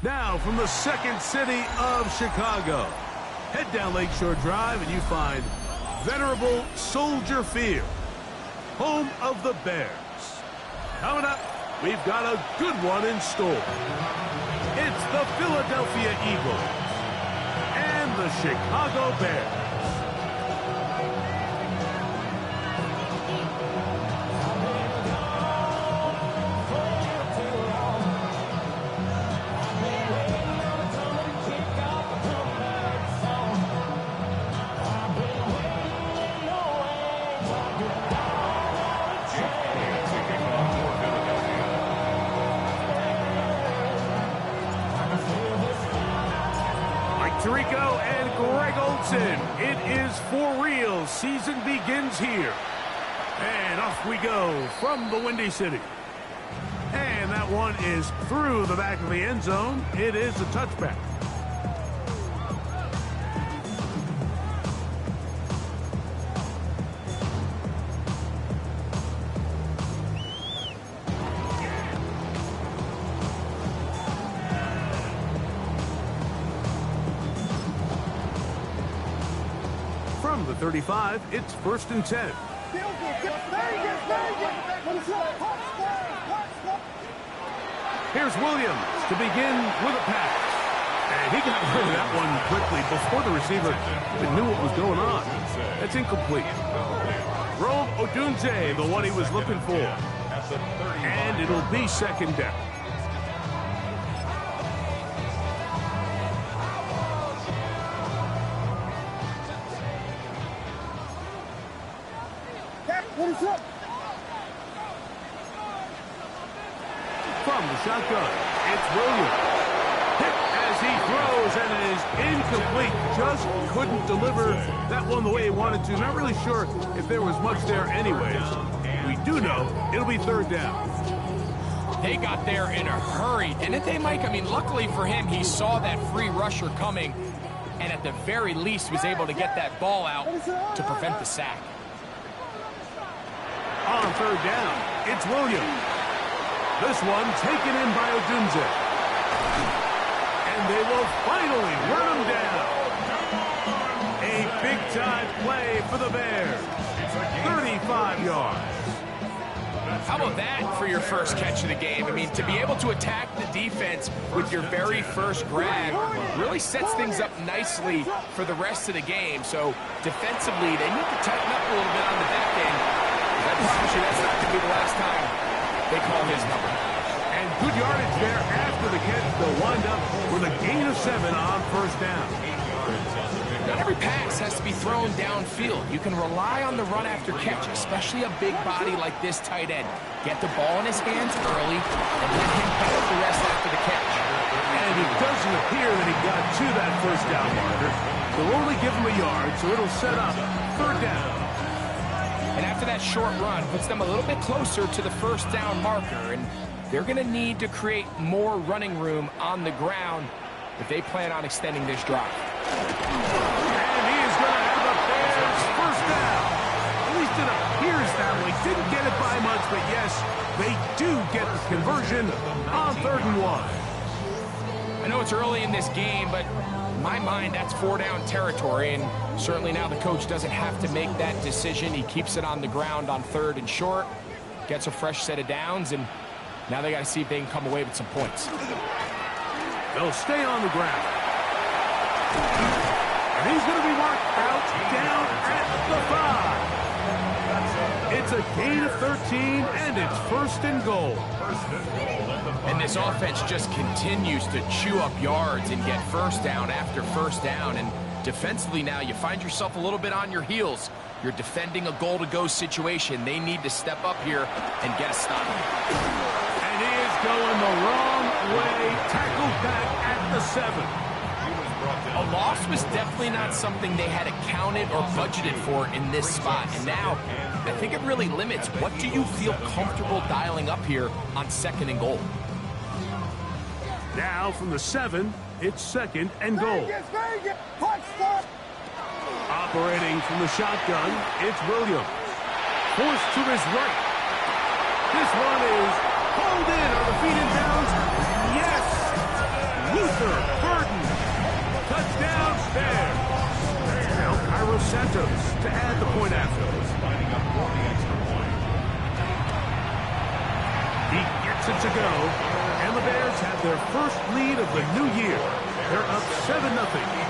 Now from the second city of Chicago, head down Lakeshore Drive and you find venerable Soldier Field, home of the Bears. Coming up, we've got a good one in store. It's the Philadelphia Eagles and the Chicago Bears. Tirico and Greg Olsen. It is for real. Season begins here. And off we go from the Windy City. And that one is through the back of the end zone. It is a touchback. From the 35, it's 1st and 10. Here's Williams to begin with a pass. And he got rid of that one quickly before the receiver even knew what was going on. That's incomplete. Rome Odunze, the one he was looking for. And it'll be 2nd down. From the shotgun, it's Williams. Hit as he throws, and it is incomplete. Just couldn't deliver that one the way he wanted to. Not really sure if there was much there anyways. We do know it'll be 3rd down. They got there in a hurry, didn't they, Mike? I mean, luckily for him, he saw that free rusher coming, and at the very least was able to get that ball out to prevent the sack. On 3rd down, it's Williams. This one taken in by Odunze. And they will finally run him down. A big-time play for the Bears. 35 yards. How about that for your first catch of the game? I mean, to be able to attack the defense with your very first grab really sets things up nicely for the rest of the game. So defensively, they need to tighten up a little bit on the back end. I promise you that's not going to be the last time they call his number. And good yardage there after the catch. They'll wind up with a gain of 7 on 1st down. Not every pass has to be thrown downfield. You can rely on the run after catch, especially a big body like this tight end. Get the ball in his hands early and let him pick up the rest after the catch. And it doesn't appear that he got to that 1st down marker. They'll only give him a yard, so it'll set up 3rd down. And after that short run, puts them a little bit closer to the 1st down marker. And they're going to need to create more running room on the ground if they plan on extending this drive. And he is going to have the Bears 1st down. At least it appears that way. Didn't get it by much, but yes, they do get the conversion on 3rd and 1. I know know it's early in this game, but in my mind, that's 4-down territory, and certainly now the coach doesn't have to make that decision. He keeps it on the ground on 3rd and short, gets a fresh set of downs, and now they got to see if they can come away with some points. They'll stay on the ground. And he's going to be marked out down at the 5. It's a gain of 13, and it's 1st and goal. And this offense just continues to chew up yards and get 1st down after 1st down. And defensively now, you find yourself a little bit on your heels. You're defending a goal-to-go situation. They need to step up here and get a stop. And he is going the wrong way. Tackled back at the 7. A loss was definitely not something they had accounted or budgeted for in this spot. And now, I think it really limits what do you feel comfortable dialing up here on 2nd and goal. Now from the 7, it's 2nd and goal. Operating from the shotgun, it's Williams. Forced to his right. This one is pulled in on the feet and downs. Yes! Luther Burden. Touchdown there. Now Cairo Santos to add the point after. He gets it to go. And the Bears have their first lead of the new year. They're up 7-0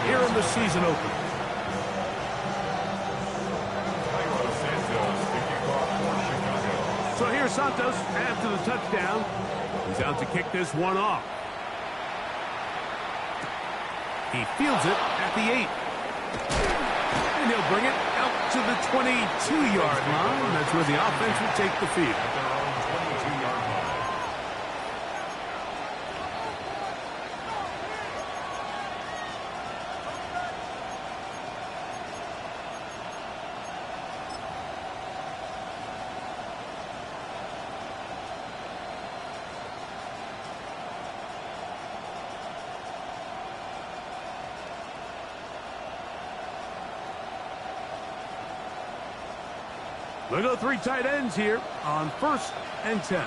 here in the season opener. So here's Santos after the touchdown. He's out to kick this one off. He fields it at the 8. And he'll bring it out to the 22-yard line. That's where the offense will take the field. They'll go 3 tight ends here on 1st and 10.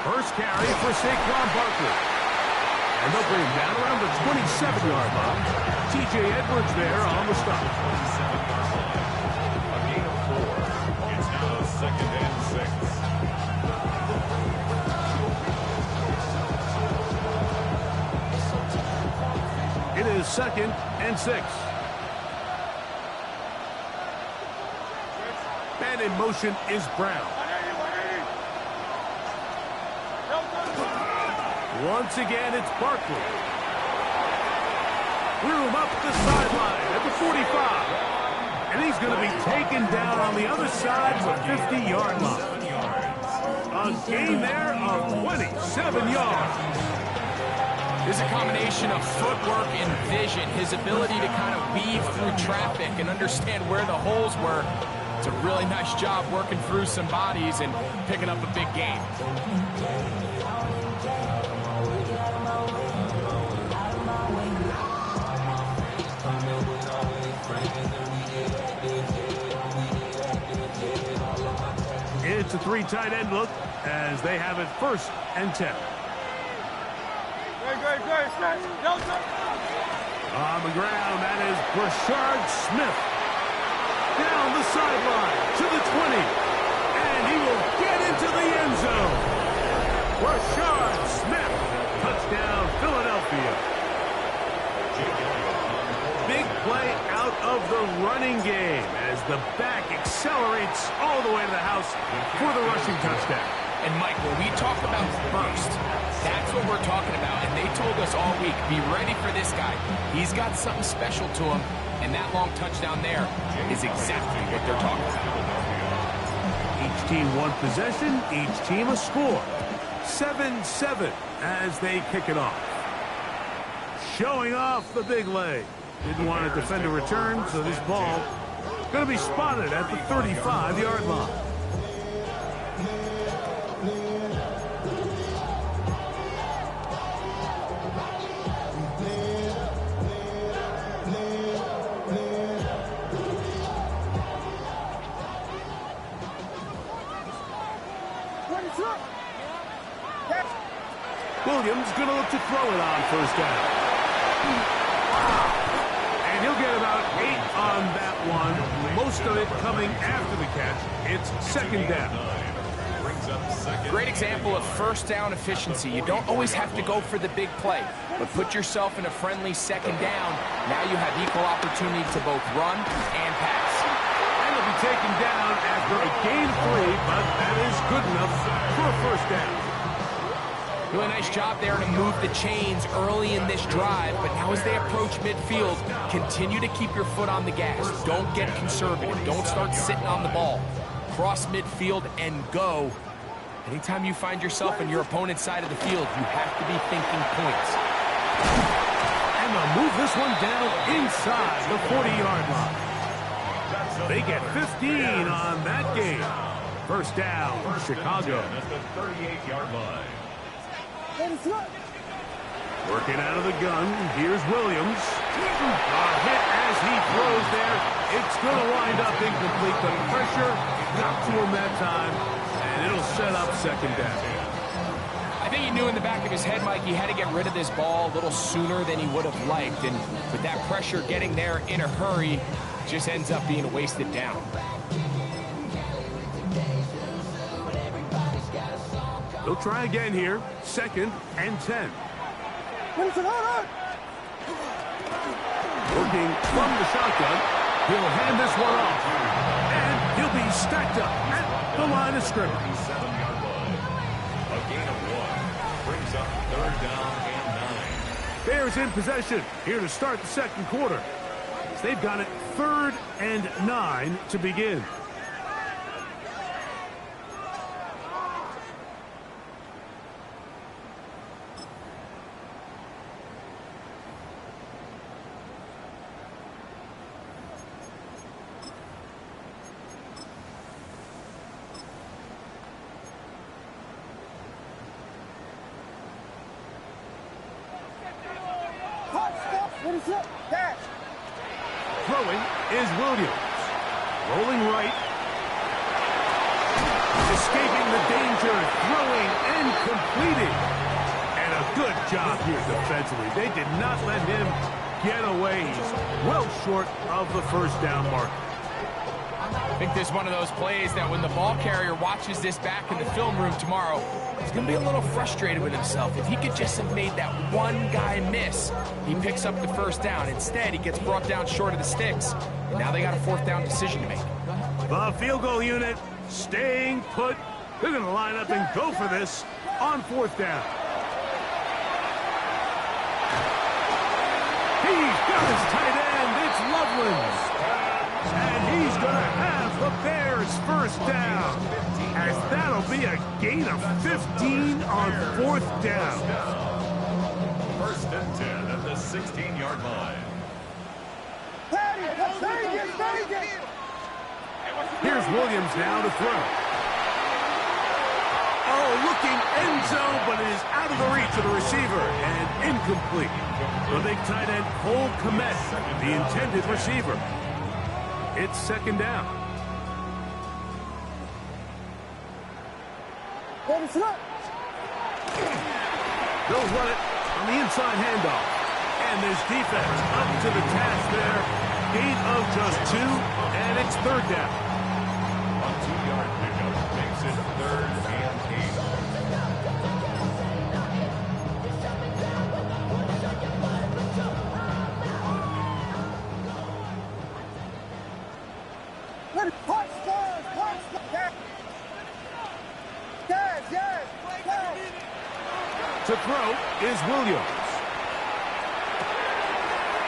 First carry for Saquon Barkley. And they'll bring him down around the 27-yard line. T.J. Edwards there on the stop. A gain of 4. It's now 2nd and 6. It is 2nd and 6. And in motion is Brown. Once again, it's Barkley. Room up the sideline at the 45. And he's going to be taken down on the other side of the 50-yard line. A gain there of 27 yards. There's a combination of footwork and vision, his ability to kind of weave through traffic and understand where the holes were. It's a really nice job working through some bodies and picking up a big gain. It's a 3 tight end look as they have it 1st and 10. On the ground, that is Brashard Smith. Down the sideline to the 20. And he will get into the end zone. Brashard Smith. Touchdown, Philadelphia. Big play out of the running game as the back accelerates all the way to the house for the rushing touchdown. And Mike, when we talk about burst, that's what we're talking about. And they told us all week, be ready for this guy. He's got something special to him. And that long touchdown there is exactly what they're talking about. Each team one possession, each team a score. 7-7 as they kick it off. Showing off the big leg. Didn't want to defend a return, so this ball going to be spotted at the 35-yard line. Williams going to look to throw it on first down. And he'll get about 8 on that one. Most of it coming after the catch. It's second down. Great example of first down efficiency. You don't always have to go for the big play, but put yourself in a friendly second down. Now you have equal opportunity to both run and pass. And he'll be taken down after a gain of 3, but that is good enough for a first down. Really nice job there to move the chains early in this drive, but now as they approach midfield, continue to keep your foot on the gas. Don't get conservative. Don't start sitting on the ball. Cross midfield and go. Anytime you find yourself on your opponent's side of the field, you have to be thinking points. And they'll move this one down inside the 40-yard line. They get 15 on that game. First down, Chicago. At the 38-yard line. Working out of the gun, here's Williams. A hit as he throws there. It's going to wind up incomplete. The pressure got to him that time, and it'll set up second down. I think he knew in the back of his head, Mike, he had to get rid of this ball a little sooner than he would have liked. And with that pressure getting there in a hurry, just ends up being a wasted down. They'll try again here. Second and 10. Working from the shotgun. He'll hand this one off. And he'll be stacked up at the line of scrimmage. 7-yard line. A gain of 1 brings up third down and 9. Bears in possession here to start the second quarter. They've got it 3rd and 9 to begin. Throwing is Williams. Rolling right. Escaping the danger. Throwing and completing. And a good job here defensively. They did not let him get away. He's well short of the first down mark. I think this is one of those plays that when the ball carrier watches this back in the film room tomorrow, he's going to be a little frustrated with himself. If he could just have made that one guy miss, he picks up the first down. Instead, he gets brought down short of the sticks, and now they got a 4th down decision to make. The field goal unit staying put. They're going to line up and go for this on 4th down. He's got his tight end. It's Loveland. And he's going to have the Bears first down, as that'll be a gain of 15 on 4th down. 1st and 10 at the 16-yard line. Here's Williams now to throw. Oh, looking end zone, but it is out of the reach of the receiver and incomplete. The big tight end, Cole Kmet, the intended receiver. It's second down. They'll run it on the inside handoff. And there's defense up to the task there. Gain of just 2, and it's 3rd down. A 2-yard pickup makes it 3rd and 8. To throw is Williams.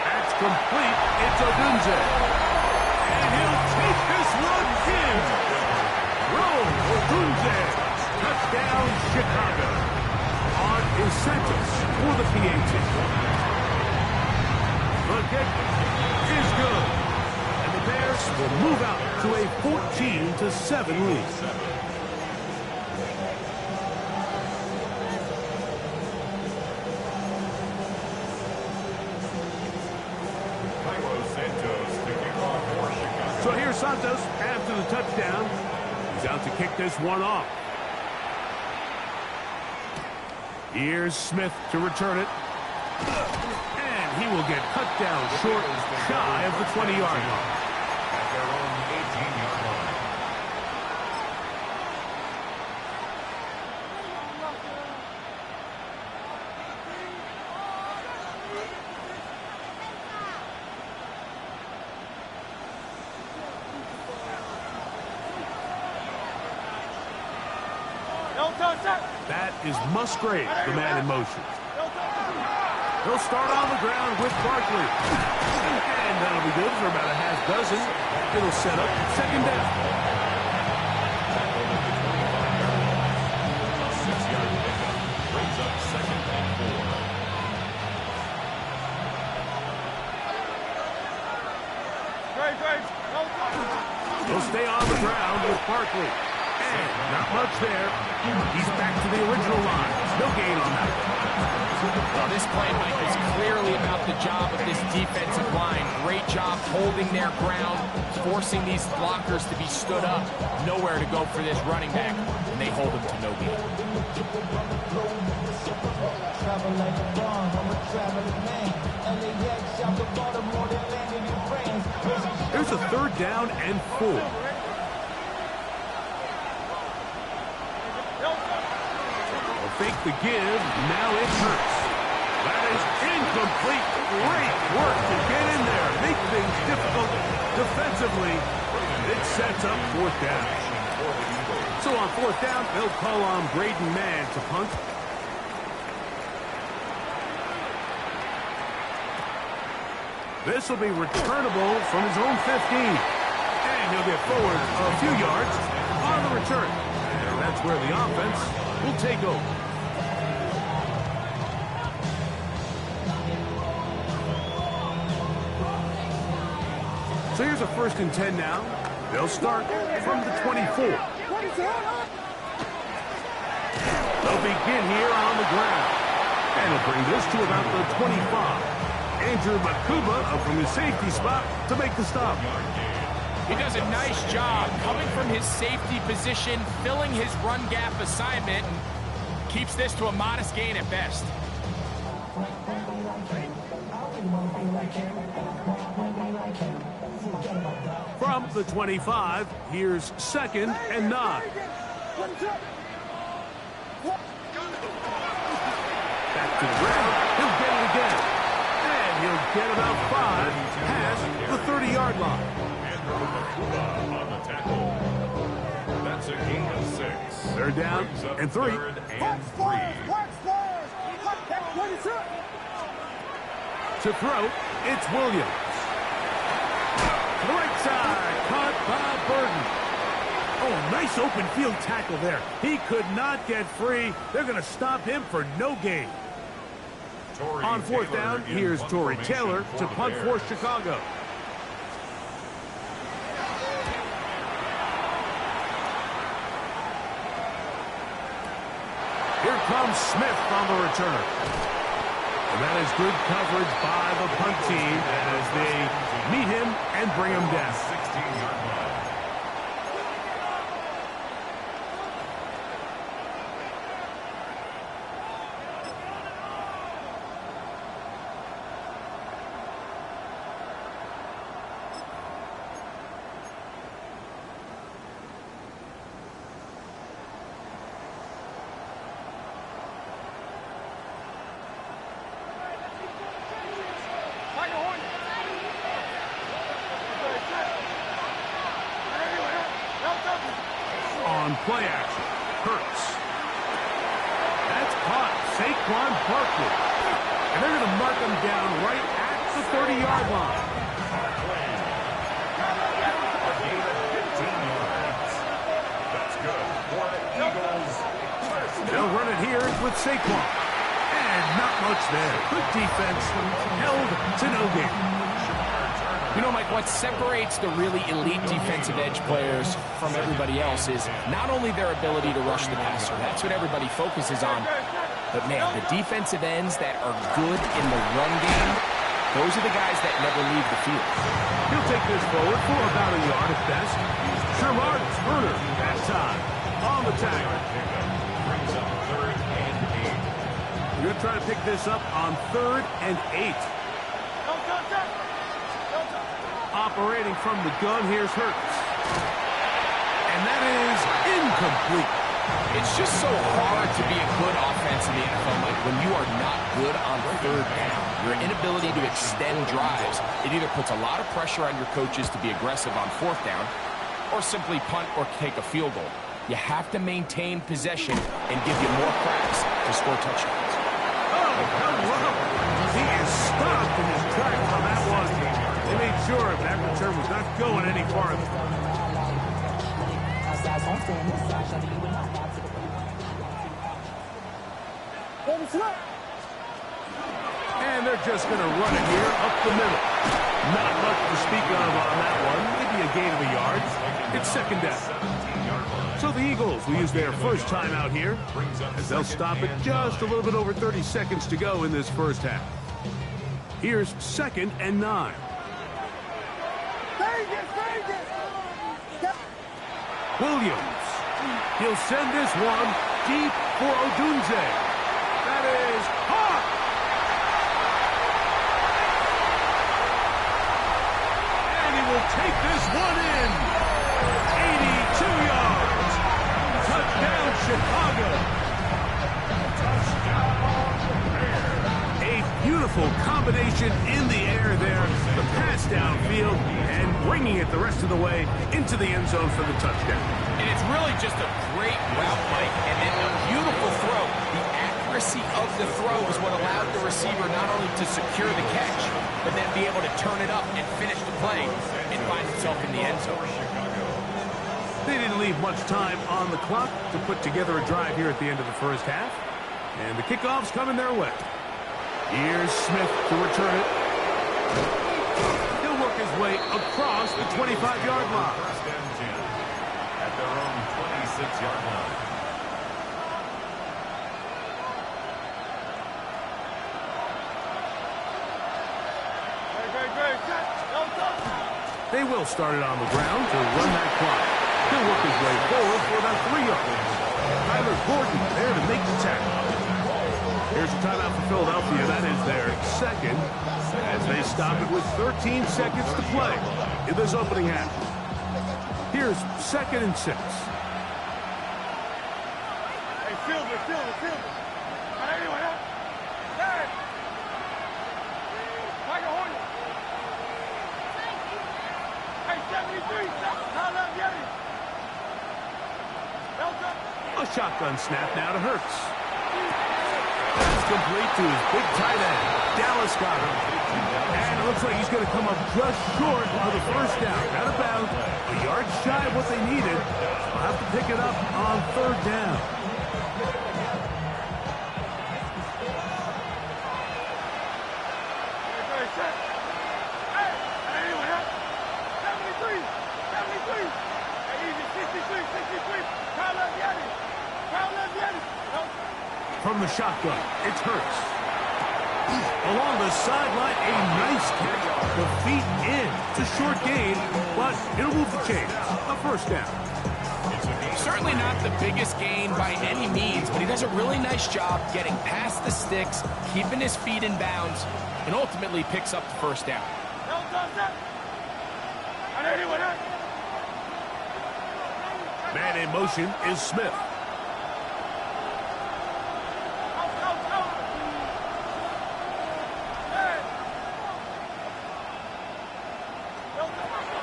That's complete. It's Odunze. And he'll take this one in. Rome Odunze. Touchdown, Chicago. On is Santos for the PAT. The kick is good. And the Bears will move out to a 14-7 lead. So here's Santos after the touchdown. He's out to kick this one off. Here's Smith to return it. And he will get cut down short, shy of the 20-yard line. At their own 18-yard line. That is Musgrave, the man in motion. He'll start on the ground with Barkley. And that'll be good for about a half dozen. It'll set up second down. A 6-yard pickup brings up second and 4. He'll stay on the ground with Barkley. And not much there. He's back to the original line. No gain on that. Well, this play, Mike, is clearly about the job of this defensive line. Great job holding their ground, forcing these blockers to be stood up. Nowhere to go for this running back, and they hold him to no gain. Here's a third down and 4. Fake the give, now it hurts. That is incomplete. Great work to get in there, make things difficult defensively. It sets up fourth down. So on fourth down, they'll call on Braden Mann to punt. This will be returnable from his own 15. And he'll get forward a few yards on the return. And that's where the offense will take over. So here's a 1st and 10 now. They'll start from the 24. They'll begin here on the ground. And he'll bring this to about the 25. Andrew Makuba from his safety spot to make the stop. He does a nice job coming from his safety position, filling his run gap assignment, and keeps this to a modest gain at best. From the 25, here's 2nd and 9. Back to the ground. He'll get it again. And he'll get about 5 past the 30-yard line. On the tackle. That's a gain of 6. They're down and 3. Third and 3. To throw, it's Williams. To the right side, caught by Burden. Oh, nice open field tackle there. He could not get free. They're going to stop him for no gain. On fourth down, here's Tory Taylor to punt for Chicago. Here comes Smith on the return. And that is good coverage by the punt team as they meet him and bring him down. 16-yard line. On play action, Hurts. That's caught. Saquon Barkley. And they're going to mark him down right at the 30-yard line. A gain of 15 yards. That's good for the Eagles. They'll run it here with Saquon. And not much there. Good defense. Held to no gain. You know, Mike, what separates the really elite defensive edge players from everybody else is not only their ability to rush the passer. That's what everybody focuses on. But, man, the defensive ends that are good in the run game, those are the guys that never leave the field. He'll take this forward for about a yard at best. Sherrod Turner that time on the tackle. Brings up 3rd and 8. try to pick this up on 3rd and 8. Operating from the gun, here's Hurts. And that is incomplete. It's just so hard to be a good offense in the NFL, Mike, when you are not good on 3rd down. Your inability to extend drives, it either puts a lot of pressure on your coaches to be aggressive on 4th down, or simply punt or take a field goal. You have to maintain possession and give you more cracks to score touchdowns. Oh, hello. He is stopped in his tracks on that one. They made sure that return was not going any farther. And they're just going to run it here up the middle. Not much to speak of on that one. Maybe a gain of a yard. It's 2nd down. So the Eagles will use their first time out here, as they'll stop it just a little bit over 30 seconds to go in this first half. Here's 2nd and 9. Williams. He'll send this one deep for Odunze. That is hot. And he will take this one in. 82 yards. Touchdown, Chicago. A beautiful combination in the air there. The pass downfield and bringing it the rest of the way into the end zone for the touchdown. And it's really just a great route, Mike, and then a beautiful throw. The accuracy of the throw is what allowed the receiver not only to secure the catch, but then be able to turn it up and finish the play and find himself in the end zone. They didn't leave much time on the clock to put together a drive here at the end of the first half. And the kickoff's coming their way. Here's Smith to return it. He'll work his way across the 25-yard line. First and 10 at their own 26-yard line. They will start it on the ground to run that clock. He'll work his way forward for about 3 yards. Tyler Gordon there to make the tackle. Here's a timeout for Philadelphia. That is their 2nd, as they stop it with 13 seconds to play in this opening half. Here's 2nd and 6. Hey, Silver. Anyway, Dad. Michael Horner. Hey, 73. How love Yeti? A shotgun snap now to Hurts. That's complete to his big tight end, Dallas Goedert. And it looks like he's going to come up just short of the first down. Out of bounds, a yard shy of what they needed. They'll have to pick it up on 3rd down. From the shotgun, it's Hurts. Along the sideline, a nice catch. The feet in. It's a short gain, but it'll move the chains. A first down. Certainly not the biggest gain by any means, but he does a really nice job getting past the sticks, keeping his feet in bounds, and ultimately picks up the first down. Man in motion is Smith.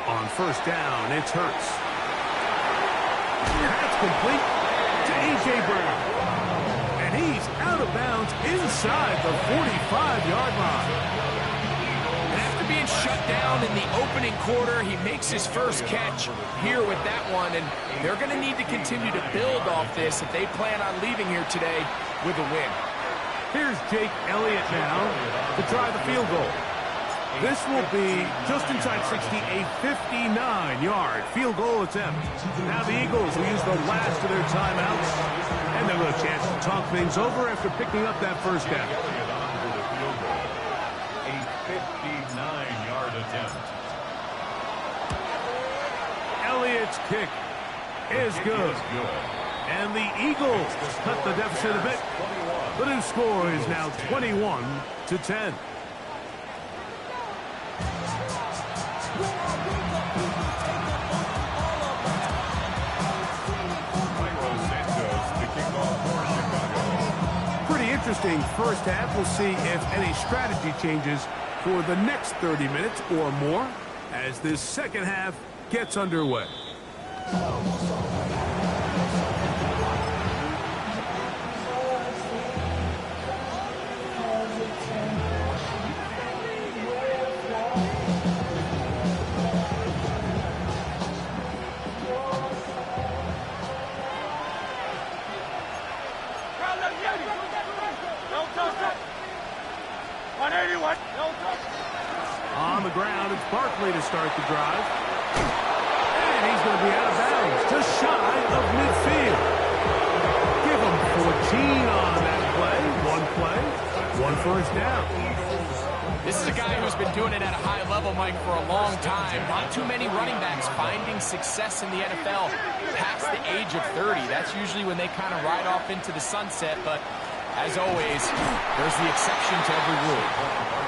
On first down, it's Hurts. That's complete to A.J. Brown. And he's out of bounds inside the 45-yard line. And after being shut down in the opening quarter, he makes his first catch here with that one, and they're going to need to continue to build off this if they plan on leaving here today with a win. Here's Jake Elliott now to try the field goal. This will be just inside 60, a 59-yard field goal attempt. Now the Eagles will use the last of their timeouts, and they'll have a chance to talk things over after picking up that first down. A 59-yard attempt. Elliott's kick is good. And the Eagles cut the deficit a bit. The new score is now 21-10. Pretty interesting first half. We'll see if any strategy changes for the next 30 minutes or more as this second half gets underway. On the ground, it's Barkley to start the drive. And he's going to be out of bounds, just shy of midfield. Give him 14 on that play, one first down. This is a guy who's been doing it at a high level, Mike, for a long time. Not too many running backs finding success in the NFL past the age of 30. That's usually when they kind of ride off into the sunset, but as always, there's the exception to every rule.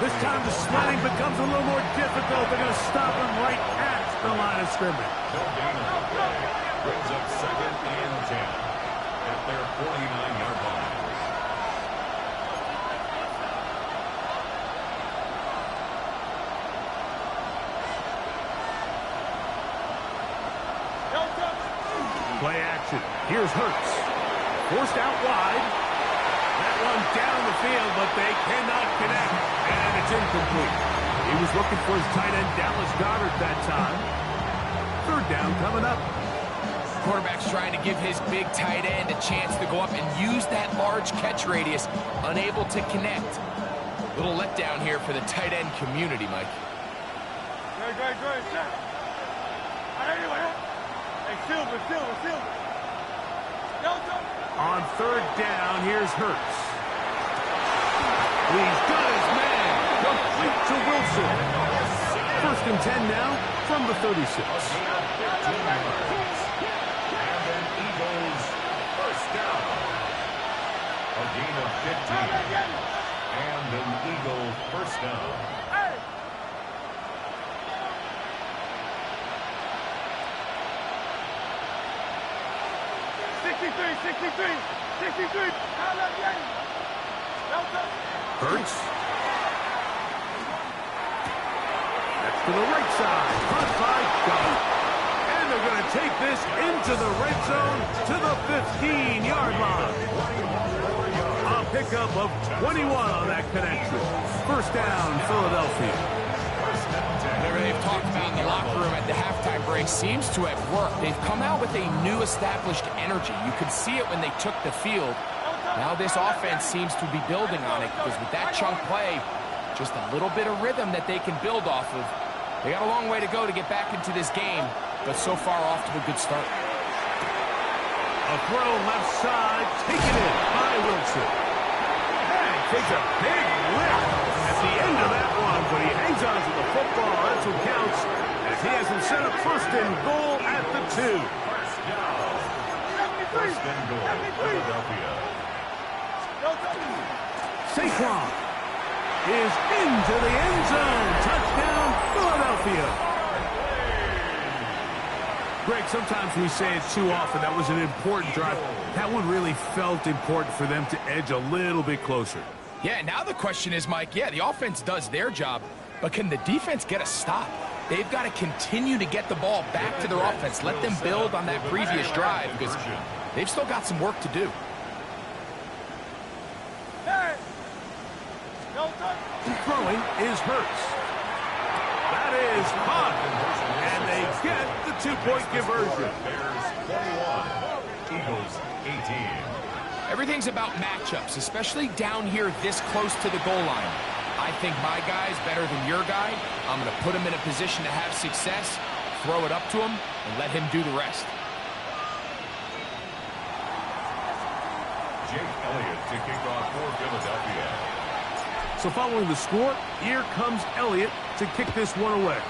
This time the sliding becomes a little more difficult. They're going to stop him right at the line of scrimmage. No gain on the play. Brings up 2nd and 10 at their 49-yard line. Play action. Here's Hurts. Forced out wide. That one down the field, but they cannot connect. And it's incomplete. He was looking for his tight end, Dallas Goedert, that time. Third down coming up. Quarterback's trying to give his big tight end a chance to go up and use that large catch radius. Unable to connect. Little letdown here for the tight end community, Mike. Good. Hey, Silver. On third down, here's Hurts. He's got his man. Complete to Wilson. 1st and 10 now from the 36. And then Eagles first down. A gain of 15. And an Eagle first down. 63. Hurts. That's to the right side. Caught by Goedert. And they're going to take this into the red zone to the 15-yard line. A pickup of 21 on that connection. First down, Philadelphia. Whatever they've talked about in the locker room at the halftime break seems to have worked. They've come out with a new established energy. You could see it when they took the field. Now this offense seems to be building on it because with that chunk play, just a little bit of rhythm that they can build off of. They got a long way to go to get back into this game, but so far off to a good start. A throw left side, taken in by Wilson. And takes a big lift at the end of that one, but he hangs on to the football. That's what counts as he has him set up 1st and goal at the 2. First and goal, Philadelphia. Saquon is into the end zone. Touchdown, Philadelphia. Greg, sometimes we say it too often. That was an important drive. That one really felt important for them to edge a little bit closer. Yeah, now the question is, Mike, yeah, the offense does their job, but can the defense get a stop? They've got to continue to get the ball back to their offense. Let them build on that previous drive because they've still got some work to do. Throwing is Hurts. That is hot. And they get the 2-point conversion. Bears 21, Eagles 18. Everything's about matchups, especially down here this close to the goal line. I think my guy's better than your guy. I'm going to put him in a position to have success, throw it up to him, and let him do the rest. Jake Elliott to kick off for Philadelphia. So following the score, here comes Elliott to kick this one away.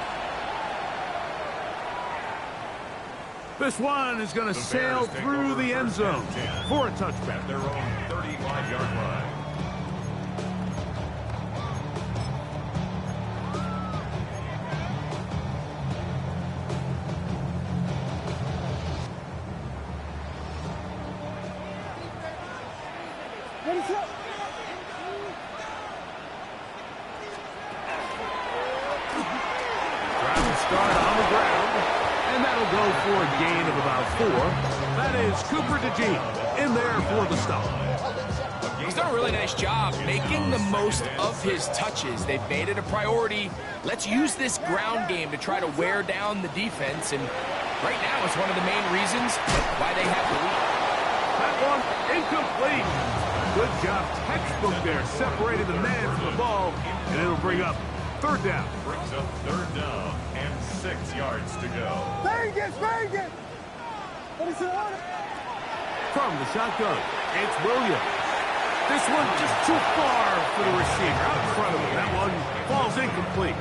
This one is going to sail through the end zone for a touchback. At their own 35-yard line. Start on the ground, and that'll go for a gain of about 4. That is Cooper DeJean in there for the stop. He's done a really nice job making the most of his touches. They've made it a priority. Let's use this ground game to try to wear down the defense, and right now it's one of the main reasons why they have the lead. That one incomplete. Good job, textbook there, separating the man from the ball, and it'll bring up 3rd down. Brings up 3rd down and 6 yards to go. Very good. What is it on? From the shotgun, it's Williams. This one just too far for the receiver. Out in front of him. That one falls incomplete.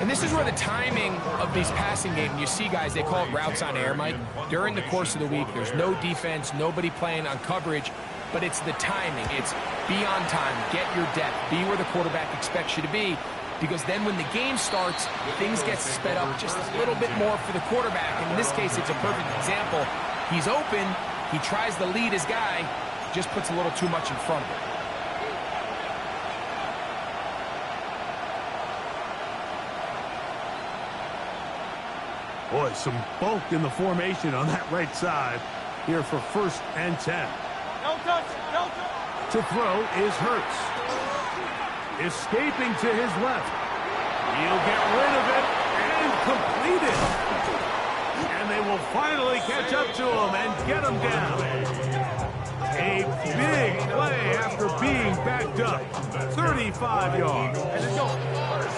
And this is where the timing of these passing games, you see guys, they call it routes on air, Mike. During the course of the week, there's no defense, nobody playing on coverage, but it's the timing. It's be on time, get your depth, be where the quarterback expects you to be, because then when the game starts, things get sped up just a little bit more for the quarterback. And in this case, it's a perfect example. He's open, he tries to lead his guy, just puts a little too much in front of him. Boy, some bulk in the formation on that right side here for 1st and 10. No touch. To throw is Hurts. Escaping to his left. He'll get rid of it and complete it. And they will finally catch up to him and get him down. A big play after being backed up. 35 yards.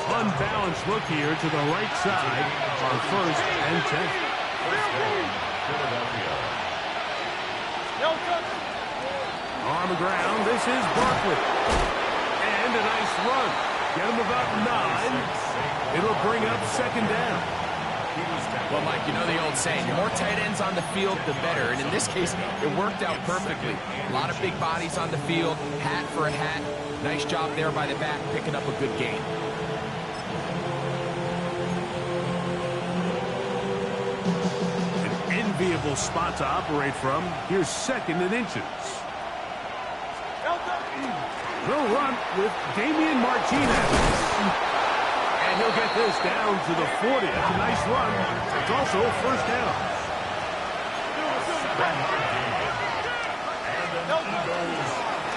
Unbalanced look here to the right side on 1st and 10. Philadelphia. No touch. On the ground, this is Barkley. And a nice run. Get him about 9. It'll bring up 2nd down. Well, Mike, you know the old saying, the more tight ends on the field, the better. And in this case, it worked out perfectly. A lot of big bodies on the field, hat for a hat. Nice job there by the back, picking up a good gain. An enviable spot to operate from. Here's 2nd and inches. They'll run with Damian Martinez. And he'll get this down to the 40. That's a nice run. It's also 1st down.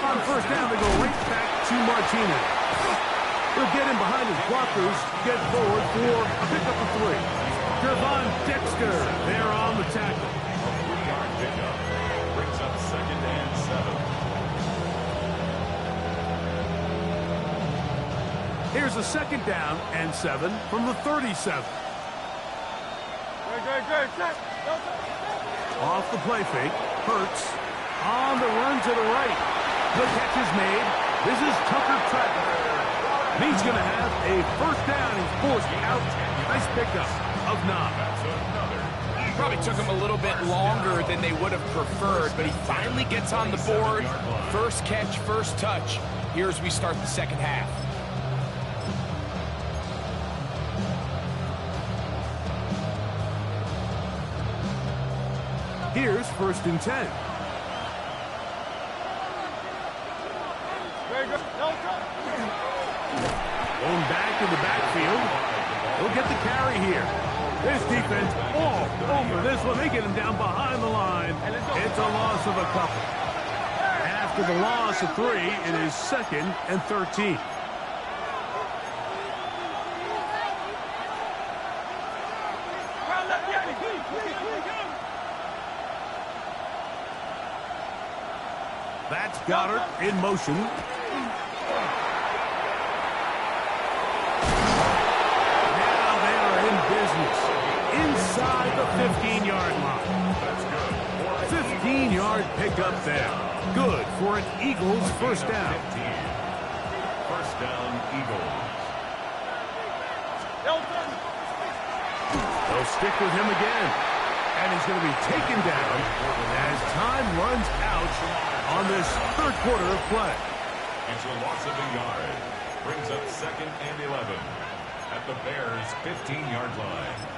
On 1st down, they go right back to Martinez. He'll get in behind his blockers, get forward for a pickup of 3. Gervon Dexter there on the tackle. A 3-yard pickup. Brings up 2nd and 7. Here's a 2nd down and 7 from the 37. Good. Off the play fake, Hurts on the run to the right. The catch is made. This is Tucker Treadwell. He's going to have a 1st down. He's forced out. Nice pickup of 9. Probably took him a little bit longer than they would have preferred, but he finally gets on the board. 1st catch, 1st touch. Here as we start the 2nd half. Here's 1st and 10. Very good. No touch. Going back in the backfield. He'll get the carry here. This defense all over this one. They get him down behind the line. It's a loss of a couple. After the loss of 3, it is 2nd and 13. That's Goddard in motion. Now they are in business. Inside the 15-yard line. 15-yard pickup there. Good for an Eagles 1st down. 1st down, Eagles. They'll stick with him again. And he's going to be taken down as time runs out on this third quarter of play. It's a loss of a yard. Brings up 2nd and 11 at the Bears' 15-yard line.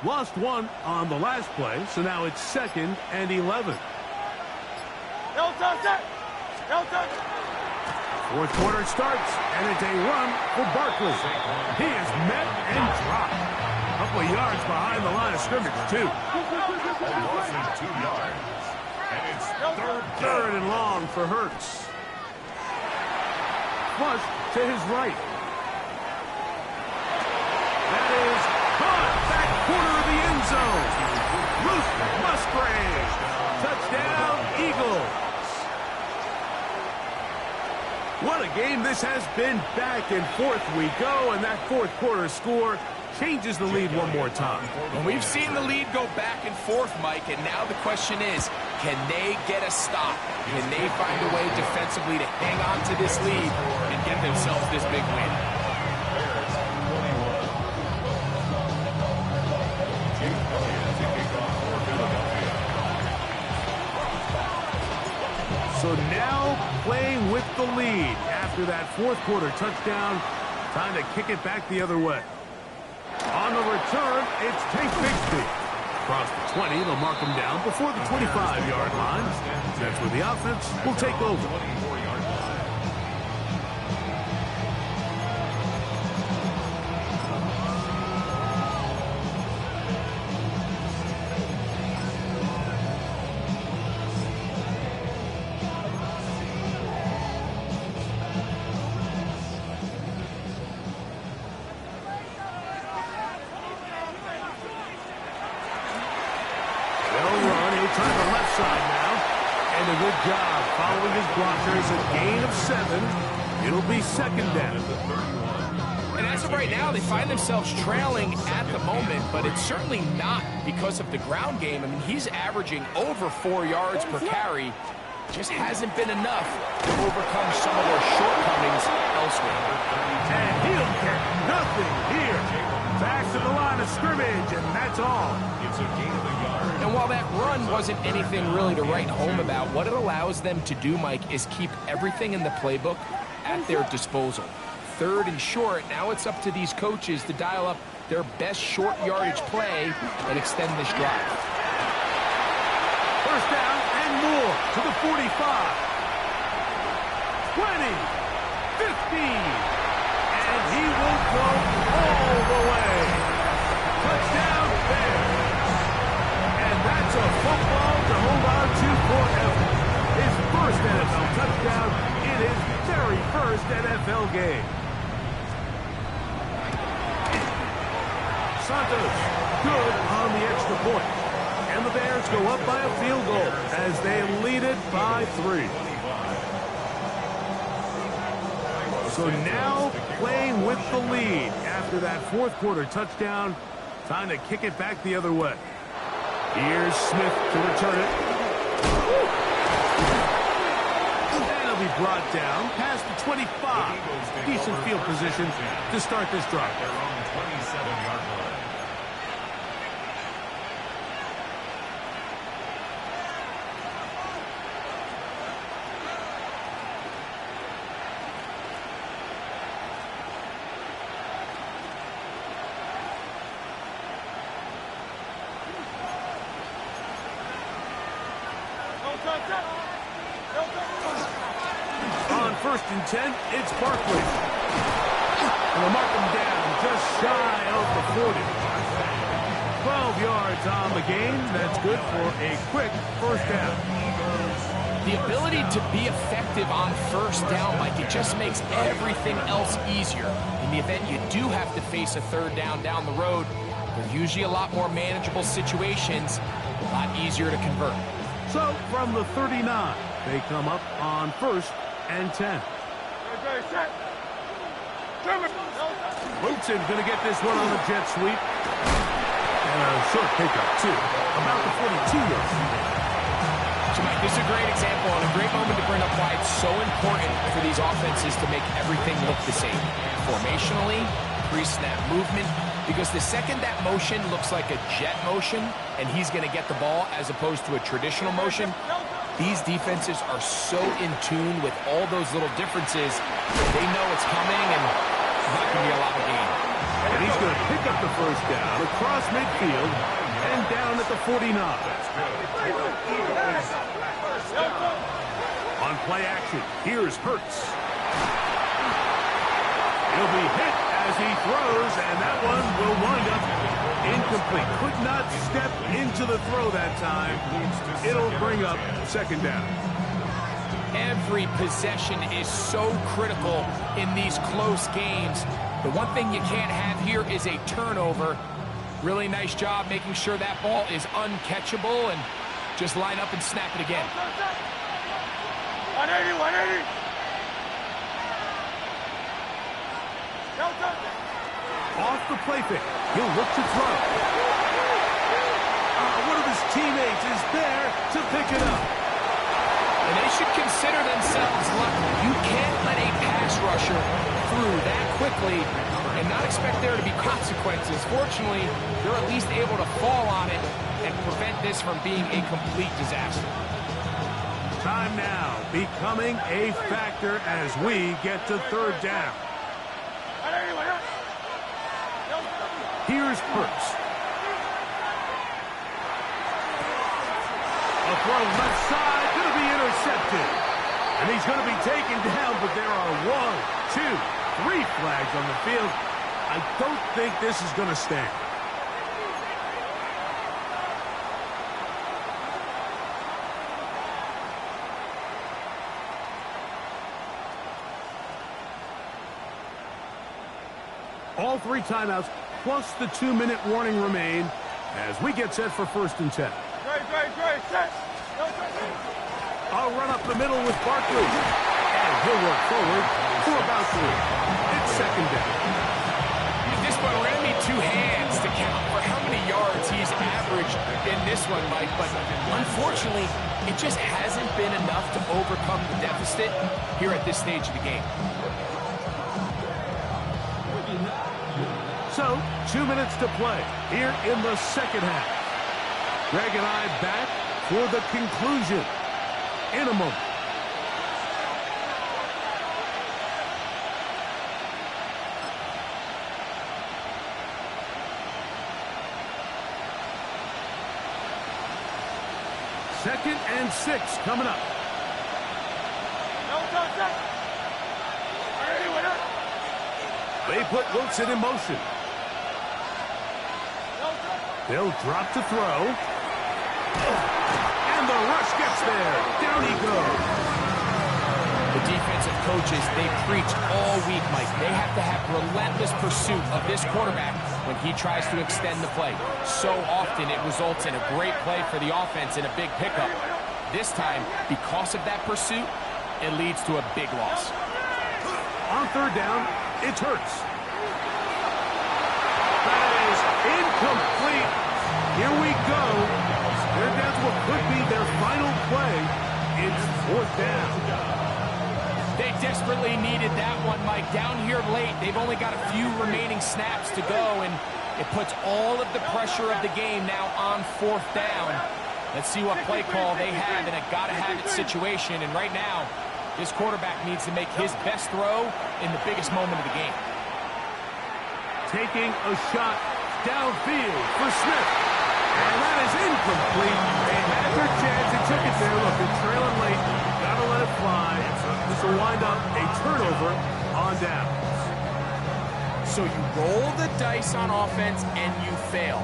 Lost one on the last play, so now it's 2nd and 11. Fourth quarter starts, and it's a run for Barkley. He is met and dropped. A couple of yards behind the line of scrimmage, too. A loss of 2 yards. And it's Third and long for Hurts. Flush to his right. That is gone. Back corner of the end zone. Luke Musgrave. Touchdown, Eagles. What a game this has been. Back and forth we go, and that fourth quarter score changes the lead one more time. And we've seen the lead go back and forth, Mike, and now the question is, can they get a stop? Can they find a way defensively to hang on to this lead and get themselves this big win? So now playing with the lead after that fourth quarter touchdown. Time to kick it back the other way. On the return, it's Tank Bigsby. Across the 20, they'll mark him down before the 25-yard line. That's where the offense will take over. It'll be 2nd down. And as of right now, they find themselves trailing at the moment, but it's certainly not because of the ground game. I mean, he's averaging over 4 yards per carry. Just hasn't been enough to overcome some of their shortcomings elsewhere. And he'll get nothing here. Back to the line of scrimmage, and that's all. It's a gain of a yard. And while that run wasn't anything really to write home about, what it allows them to do, Mike, is keep everything in the playbook at their disposal. 3rd and short, now it's up to these coaches to dial up their best short yardage play and extend this drive. First down and more to the 45. 20, 15, and he will go all the way. Touchdown, Bears. And that's a football to hold on to forever. His first NFL touchdown in his very first NFL game. Santos, good on the extra point. And the Bears go up by a field goal as they lead it by 3. So now playing with the lead after that fourth quarter touchdown. Time to kick it back the other way. Here's Smith to return it. And he'll be brought down past the 25. Decent field position to start this drive. Their own 27-yard line. On 1st and 10, it's Barkley. And they'll mark him down just shy of the 40. 12 yards on the game. That's good for a quick first down. The ability to be effective on first down, Mike, it just makes everything else easier. In the event you do have to face a 3rd down the road, they're usually a lot more manageable situations, a lot easier to convert. So from the 39, they come up on 1st and 10. Wilson's going to get this one on the jet sweep. And a short pickup, too. About the 42-yard. So, Mike, this is a great example and a great moment to bring up why it's so important for these offenses to make everything look the same. Formationally, pre-snap movement, because the second that motion looks like a jet motion and he's going to get the ball as opposed to a traditional motion, these defenses are so in tune with all those little differences, they know it's coming and it's not going to be a lot of gain. And he's going to pick up the first down across midfield and down at the 49. On play action, here's Hurts. He'll be hit as he throws, and that one will wind up incomplete. Could not step into the throw that time. It'll bring up second down. Every possession is so critical in these close games. The one thing you can't have here is a turnover. Really nice job making sure that ball is uncatchable, and just line up and snap it again. 180, 180. Off the play fake. He'll look to throw. One of his teammates is there to pick it up. And they should consider themselves lucky. You can't let a pass rusher through that quickly and not expect there to be consequences. Fortunately, they're at least able to fall on it and prevent this from being a complete disaster. Time now becoming a factor as we get to third down. Here's Hurts. A throw left side, going to be intercepted. And he's going to be taken down, but there are 1, 2, 3 flags on the field. I don't think this is going to stand. All 3 timeouts plus the 2-minute warning remain as we get set for 1st and 10. I'll run up the middle with Barkley. And he'll work forward for about 3. It's second down. At this point, we're going to need 2 hands to count for how many yards he's averaged in this one, Mike. But unfortunately, it just hasn't been enough to overcome the deficit here at this stage of the game. So, 2 minutes to play here in the second half. Greg and I back for the conclusion in a moment. Second and 6 coming up. They put Wilson in motion. They'll drop to throw. And the rush gets there. Down he goes. The defensive coaches, they preach all week, Mike. They have to have relentless pursuit of this quarterback when he tries to extend the play. So often it results in a great play for the offense and a big pickup. This time, because of that pursuit, it leads to a big loss. On third down, it's Hurts. That is incomplete. Here we go. They're down to what could be their final play. It's 4th down. They desperately needed that one, Mike. Down here late, they've only got a few remaining snaps to go, and it puts all of the pressure of the game now on 4th down. Let's see what play call they have in a gotta-have-it situation, and right now, this quarterback needs to make his best throw in the biggest moment of the game. Taking a shot downfield for Smith. And that is incomplete. They had their chance. They took it there. Look, they're trailing late. Got to let it fly. This will wind up a turnover on down. So you roll the dice on offense and you fail.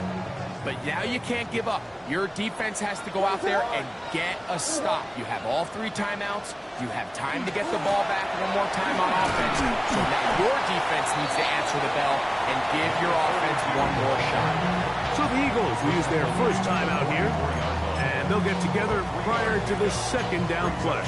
But now you can't give up. Your defense has to go out there and get a stop. You have all 3 timeouts. You have time to get the ball back one more time on offense. So now your defense needs to answer the bell and give your offense one more shot. So the Eagles will use their first timeout here, and they'll get together prior to the second down play.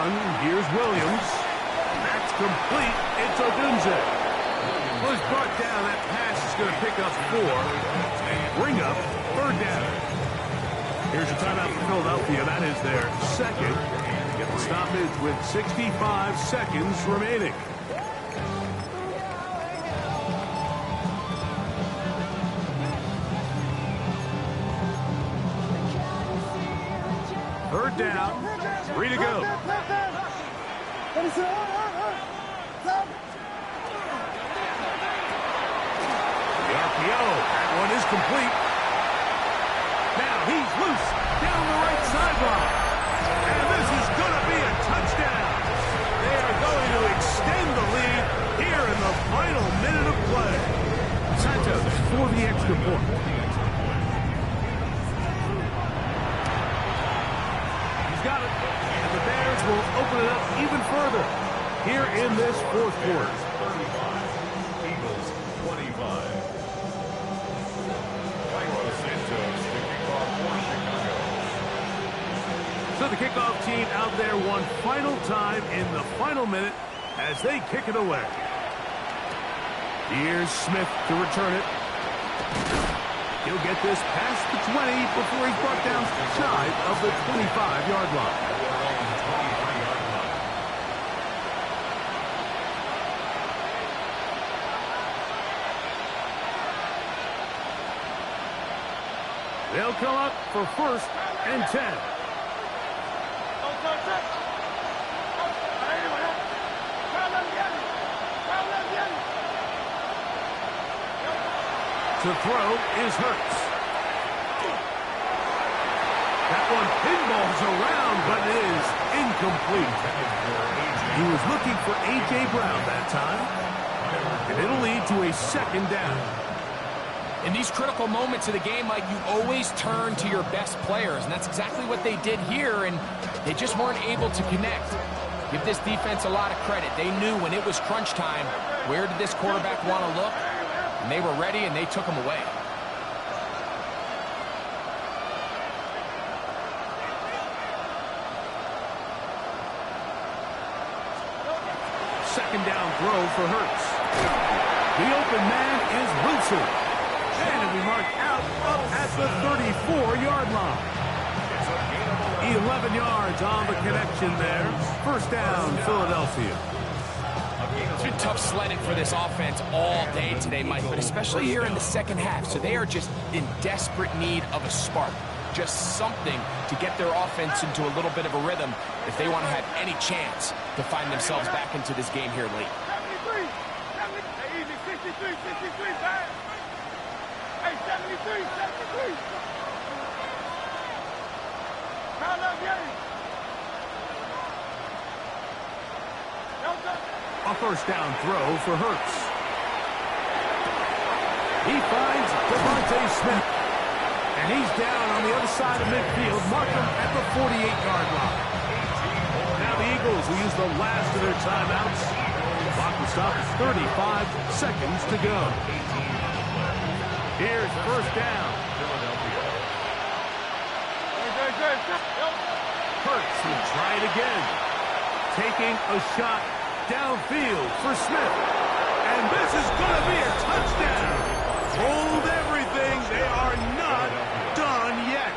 run. Here's Williams. That's complete. It's Odunze. Well, he's brought down. That pass is going to pick up 4 and bring up 3rd down. Here's your timeout for Philadelphia. That is their second. Get the stoppage with 65 seconds remaining. Third down. 3 to go. The RPO. That one is complete. Now he's loose down the right sideline. And this is going to be a touchdown. They are going to extend the lead here in the final minute of play. Santos for the extra point. He's got it. And the Bears will open it up even further here in this 4th quarter. 35. Eagles 25. Santos, the kickoff for Chicago. So the kickoff team out there one final time in the final minute as they kick it away. Here's Smith to return it. He'll get this past the 20 before he's brought down shy of the 25-yard line. They'll come up for 1st and 10. To throw is Hurts. That one pinballs around, but it is incomplete. He was looking for A.J. Brown that time. And it'll lead to a 2nd down. In these critical moments of the game, Mike, you always turn to your best players, and that's exactly what they did here, and they just weren't able to connect. Give this defense a lot of credit. They knew when it was crunch time, where did this quarterback want to look? And they were ready, and they took him away. Second down throw for Hurts. The open man is Wilson. And it'll be marked out up at the 34-yard line. 11 yards on the connection there. 1st down, Philadelphia. It's been tough sledding for this offense all day today, Mike, but especially here in the second half. So they are just in desperate need of a spark. Just something to get their offense into a little bit of a rhythm if they want to have any chance to find themselves back into this game here late. 73. A 1st down throw for Hurts. He finds Devontae Smith. And he's down on the other side of midfield. Mark him at the 48-yard line. Now the Eagles will use the last of their timeouts. Clock will stop at 35 seconds to go. Here's 1st down. Hurts will try it again. Taking a shot downfield for Smith. And this is going to be a touchdown. Hold everything. They are not done yet.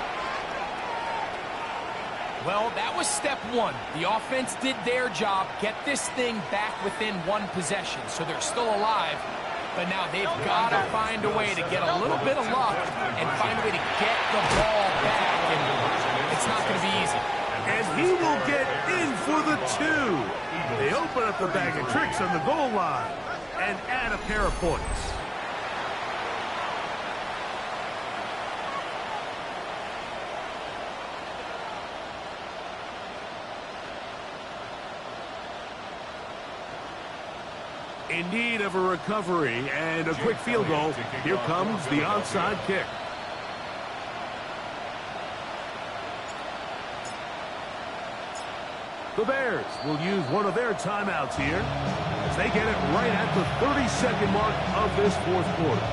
Well, that was step 1. The offense did their job, get this thing back within 1 possession, so they're still alive. But now they've got to find a way to get a little bit of luck and find a way to get the ball back, and it's not going to be easy. And he will get in for the 2. They open up the bag of tricks on the goal line and add a pair of points. In need of a recovery and a quick field goal, here comes the onside kick. The Bears will use one of their timeouts here as they get it right at the 30-second mark of this 4th quarter.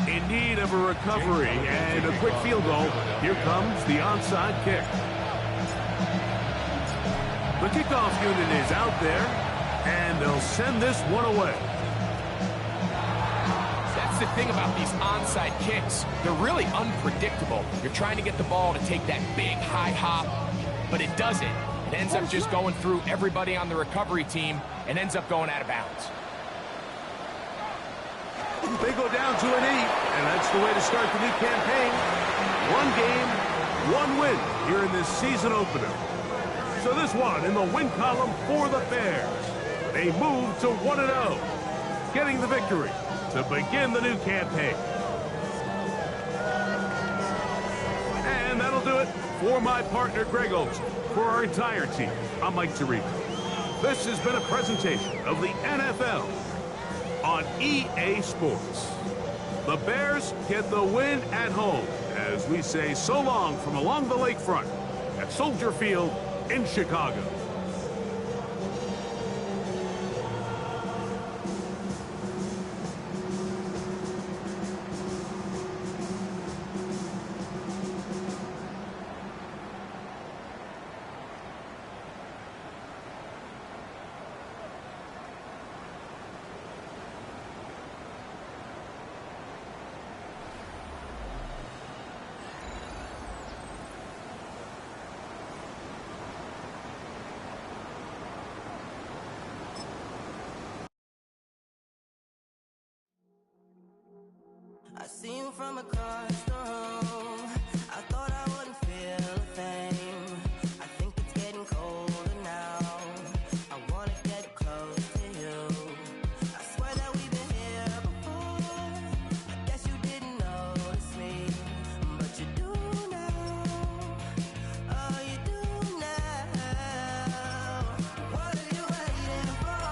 In need of a recovery and a quick field goal. Here comes the onside kick. The kickoff unit is out there, and they'll send this one away. That's the thing about these onside kicks. They're really unpredictable. You're trying to get the ball to take that big high hop, but it doesn't. It ends up just going through everybody on the recovery team and ends up going out of bounds. They go down to a knee, and that's the way to start the new campaign. One game, one win here in this season opener. So this one in the win column for the Bears. They move to 1-0, getting the victory to begin the new campaign. And that'll do it for my partner, Greg Olsen. For our entire team, I'm Mike Tirico. This has been a presentation of the NFL on EA Sports. The Bears get the win at home as we say so long from along the lakefront at Soldier Field in Chicago. I see you from across the room. I thought I wouldn't feel a thing. I think it's getting colder now. I wanna get close to you. I swear that we've been here before. I guess you didn't notice me, but you do now. Oh, you do now. What are you waiting for?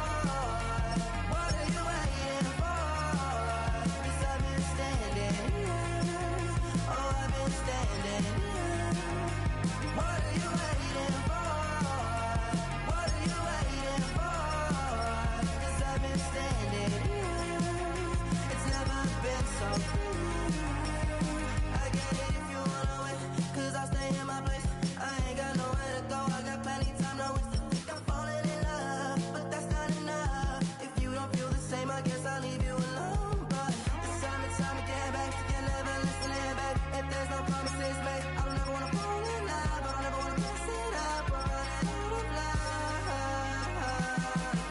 What are you waiting for? 'Cause I've been standing here. Oh, I've been standing here. What are you waiting for? What are you waiting for? 'Cause I've been standing here. It's never been so good. I get it if you wanna wait, 'cause I'll stay in my place. I ain't got nowhere to go. I got plenty time, no waste. Think I'm falling in love, but that's not enough. If you don't feel the same, I guess I'll leave you alone. But it's time again, babe. You're never listening, babe. If there's no promises made, I don't ever wanna fall in love. I don't ever wanna mess it up or run out of love.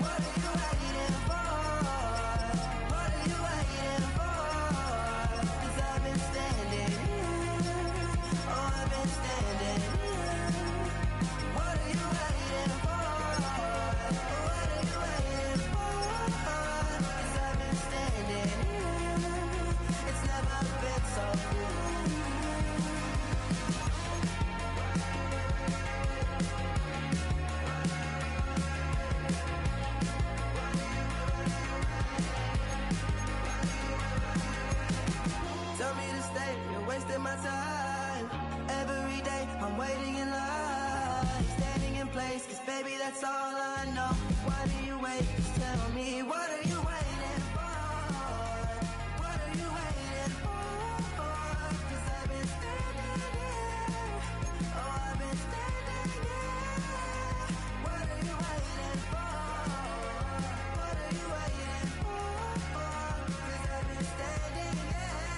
What are you waiting for? What are you waiting for? 'Cause I've been standing here. Oh, I've been standing here. What are you waiting for? What are you waiting for? 'Cause I've been standing here. It's never been so good. Tell me to stay, you're wasting my time. Every day, I'm waiting in line. Standing in place, 'cause baby, that's all I know. Why do you wait? Just tell me, what are you waiting for? What are you waiting for? 'Cause I've been standing here. Oh, I've been standing here. What are you waiting for? What are you waiting for? 'Cause I've been standing here.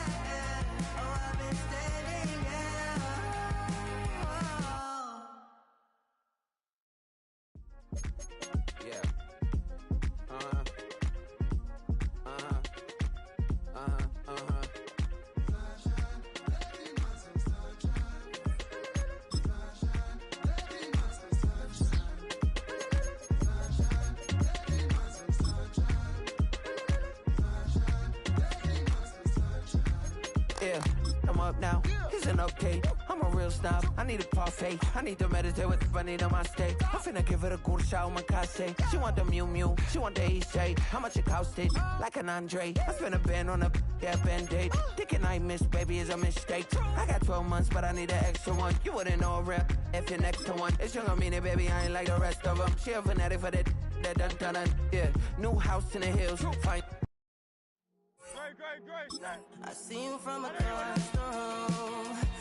Oh, I've been standing here. Yeah. Yeah, I'm up now. Isn't okay. I'm a real snob. I need a parfait. I need to meditate with the bunny on my stay. I'm finna give it a good shot on my casse. She want the Mew Mew. She want the EJ. How much it costed? Like an Andre. I spent a band on a band-aid. Thinking I missed, baby, is a mistake. I got 12 months, but I need an extra one. You wouldn't know a rep if you're next to one. It's young, I mean it, baby. I ain't like the rest of them. She a fanatic for that dun. Yeah, new house in the hills. Fine. Great. I see you from across the room.